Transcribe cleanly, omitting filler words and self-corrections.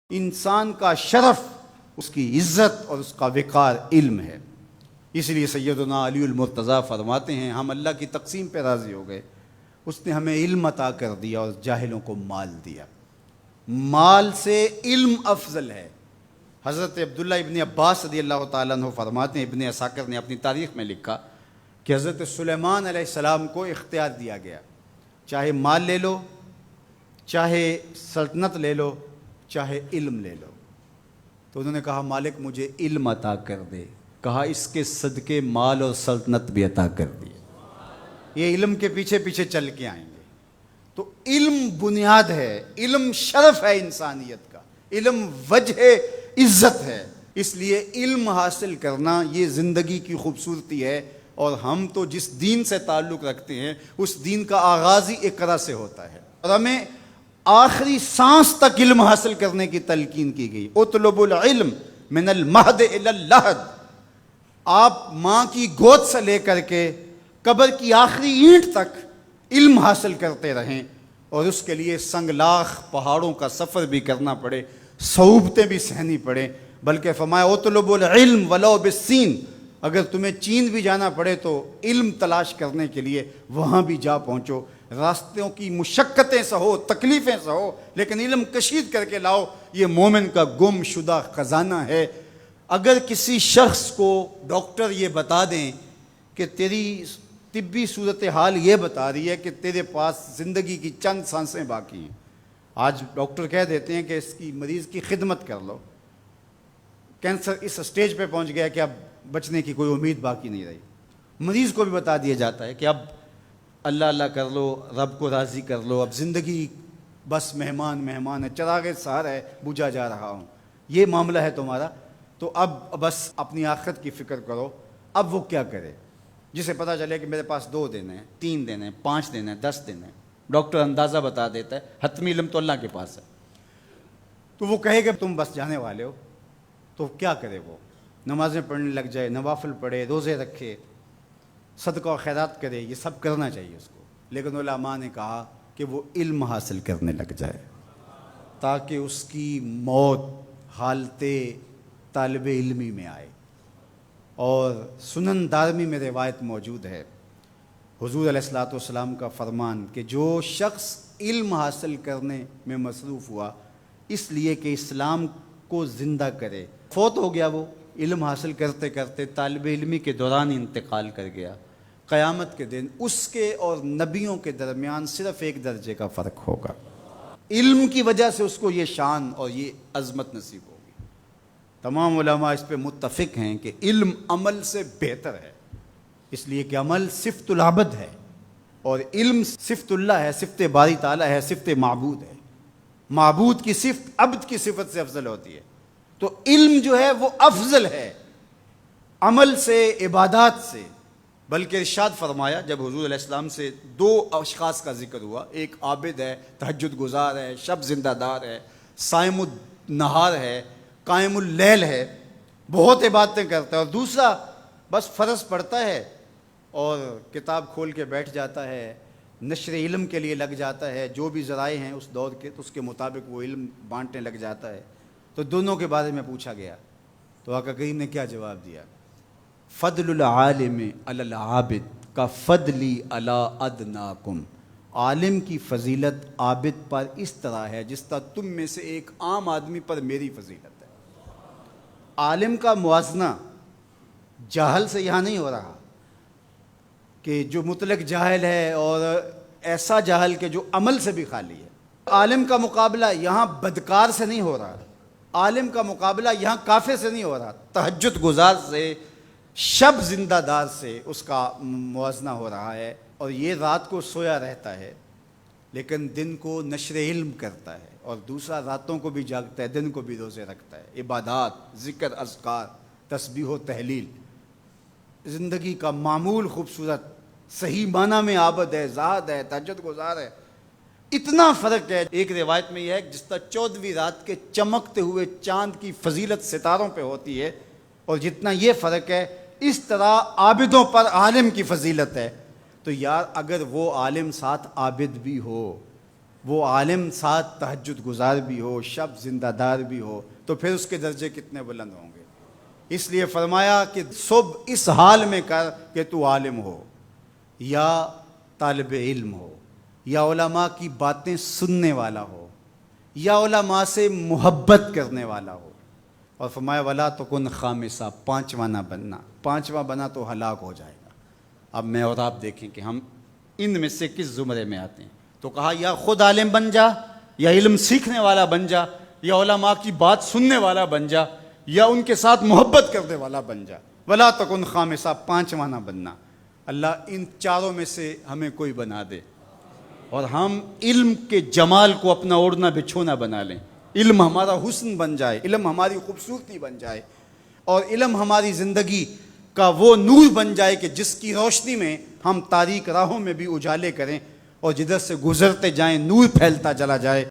انسان کا شرف، اس کی عزت اور اس کا وقار علم ہے۔ اس لیے سیدنا علی المرتضیٰ فرماتے ہیں ہم اللہ کی تقسیم پہ راضی ہو گئے، اس نے ہمیں علم عطا کر دیا اور جاہلوں کو مال دیا۔ مال سے علم افضل ہے۔ حضرت عبداللہ ابن عباس رضی اللہ تعالیٰ عنہ فرماتے ہیں، ابن عساکر نے اپنی تاریخ میں لکھا کہ حضرت سلیمان علیہ السلام کو اختیار دیا گیا، چاہے مال لے لو، چاہے سلطنت لے لو، چاہے علم لے لو۔ تو انہوں نے کہا مالک مجھے علم عطا کر دے، کہا اس کے صدقے مال اور سلطنت بھی عطا کر دی۔ یہ علم کے پیچھے پیچھے چل کے آئیں گے۔ تو علم بنیاد ہے، علم شرف ہے انسانیت کا، علم وجہ عزت ہے۔ اس لیے علم حاصل کرنا یہ زندگی کی خوبصورتی ہے، اور ہم تو جس دین سے تعلق رکھتے ہیں اس دین کا آغاز ہی اقرا سے ہوتا ہے، اور ہمیں آخری سانس تک علم حاصل کرنے کی تلقین کی گئی۔ اطلب العلم من المہد الی اللحد، آپ ماں کی گود سے لے کر کے قبر کی آخری اینٹ تک علم حاصل کرتے رہیں، اور اس کے لیے سنگلاخ پہاڑوں کا سفر بھی کرنا پڑے، صعوبتیں بھی سہنی پڑے۔ بلکہ فرمایا اطلب العلم ولو بالسین، اگر تمہیں چین بھی جانا پڑے تو علم تلاش کرنے کے لیے وہاں بھی جا پہنچو، راستوں کی مشقتیں سہو، تکلیفیں سہو، لیکن علم کشید کر کے لاؤ۔ یہ مومن کا گم شدہ خزانہ ہے۔ اگر کسی شخص کو ڈاکٹر یہ بتا دیں کہ تیری طبی صورتحال یہ بتا رہی ہے کہ تیرے پاس زندگی کی چند سانسیں باقی ہیں، آج ڈاکٹر کہہ دیتے ہیں کہ اس کی مریض کی خدمت کر لو، کینسر اس سٹیج پہ پہنچ گیا کہ اب بچنے کی کوئی امید باقی نہیں رہی، مریض کو بھی بتا دیا جاتا ہے کہ اب اللہ اللہ کر لو، رب کو راضی کر لو، اب زندگی بس مہمان ہے، چراغ سحر ہے، بجھا جا رہا ہوں، یہ معاملہ ہے تمہارا، تو اب بس اپنی آخرت کی فکر کرو۔ اب وہ کیا کرے جسے پتہ چلے کہ میرے پاس 2 دن ہیں، 3 دن ہیں، 5 دن ہیں، 10 دن ہیں، ڈاکٹر اندازہ بتا دیتا ہے، حتمی علم تو اللہ کے پاس ہے، تو وہ کہے کہ تم بس جانے والے ہو، تو کیا کرے؟ وہ نمازیں پڑھنے لگ جائے، نوافل پڑھے، روزے رکھے، صدقہ و خیرات کرے، یہ سب کرنا چاہیے اس کو، لیکن علماء نے کہا کہ وہ علم حاصل کرنے لگ جائے تاکہ اس کی موت حالت طالب علمی میں آئے۔ اور سنن دارمی میں روایت موجود ہے، حضور علیہ الصلوۃ والسلام کا فرمان کہ جو شخص علم حاصل کرنے میں مصروف ہوا اس لیے کہ اسلام کو زندہ کرے، فوت ہو گیا، وہ علم حاصل کرتے کرتے طالب علمی کے دوران انتقال کر گیا، قیامت کے دن اس کے اور نبیوں کے درمیان صرف 1 درجے کا فرق ہوگا۔ علم کی وجہ سے اس کو یہ شان اور یہ عظمت نصیب ہوگی۔ تمام علماء اس پہ متفق ہیں کہ علم عمل سے بہتر ہے، اس لیے کہ عمل صفت العبد ہے اور علم صفت اللہ ہے، صفت باری تعالیٰ ہے، صفت معبود ہے۔ معبود کی صفت عبد کی صفت سے افضل ہوتی ہے، تو علم جو ہے وہ افضل ہے عمل سے، عبادات سے۔ بلکہ ارشاد فرمایا جب حضور علیہ السلام سے 2 اشخاص کا ذکر ہوا، ایک عابد ہے، تہجد گزار ہے، شب زندہ دار ہے، صائم النہار ہے، قائم اللیل ہے، بہت عبادتیں کرتا ہے، اور دوسرا بس فرض پڑھتا ہے اور کتاب کھول کے بیٹھ جاتا ہے، نشر علم کے لیے لگ جاتا ہے، جو بھی ذرائع ہیں اس دور کے اس کے مطابق وہ علم بانٹنے لگ جاتا ہے۔ تو دونوں کے بارے میں پوچھا گیا تو آقا کریم نے کیا جواب دیا؟ فضل العالم علی العابد کا فضلی علی ادناکم، عالم کی فضیلت عابد پر اس طرح ہے جس طرح تم میں سے ایک عام آدمی پر میری فضیلت ہے۔ عالم کا موازنہ جاہل سے یہاں نہیں ہو رہا کہ جو مطلق جاہل ہے اور ایسا جاہل کہ جو عمل سے بھی خالی ہے۔ عالم کا مقابلہ یہاں بدکار سے نہیں ہو رہا، عالم کا مقابلہ یہاں کافر سے نہیں ہو رہا، تہجد گزار سے، شب زندہ دار سے اس کا موازنہ ہو رہا ہے، اور یہ رات کو سویا رہتا ہے لیکن دن کو نشر علم کرتا ہے، اور دوسرا راتوں کو بھی جاگتا ہے، دن کو بھی روزے رکھتا ہے، عبادات، ذکر، اذکار، تسبیح و تحلیل، زندگی کا معمول خوبصورت، صحیح معنی میں عابد ہے، زاہد ہے، تہجد گزار ہے۔ اتنا فرق ہے، ایک روایت میں یہ ہے جس طرح 14ویں رات کے چمکتے ہوئے چاند کی فضیلت ستاروں پہ ہوتی ہے، اور جتنا یہ فرق ہے اس طرح عابدوں پر عالم کی فضیلت ہے۔ تو یار اگر وہ عالم ساتھ عابد بھی ہو وہ عالم ساتھ تہجد گزار بھی ہو، شب زندہ دار بھی ہو، تو پھر اس کے درجے کتنے بلند ہوں گے۔ اس لیے فرمایا کہ صبح اس حال میں کر کہ تو عالم ہو یا طالب علم ہو یا علماء کی باتیں سننے والا ہو یا علماء سے محبت کرنے والا ہو۔ اور فرمایا ولا تکن خامسہ، پانچواں نہ بننا، پانچواں بنا تو ہلاک ہو جائے گا۔ اب میں اور آپ دیکھیں کہ ہم ان میں سے کس زمرے میں آتے ہیں۔ تو کہا یا خود عالم بن جا، یا علم سیکھنے والا بن جا، یا علماء کی بات سننے والا بن جا، یا ان کے ساتھ محبت کرنے والا بن جا۔ ولا تکن خامسہ، پانچواں نہ بننا۔ اللہ ان چاروں میں سے ہمیں کوئی بنا دے، اور ہم علم کے جمال کو اپنا اوڑھنا بچھونا بنا لیں۔ علم ہمارا حسن بن جائے، علم ہماری خوبصورتی بن جائے، اور علم ہماری زندگی کا وہ نور بن جائے کہ جس کی روشنی میں ہم تاریک راہوں میں بھی اجالے کریں، اور جدھر سے گزرتے جائیں نور پھیلتا چلا جائے۔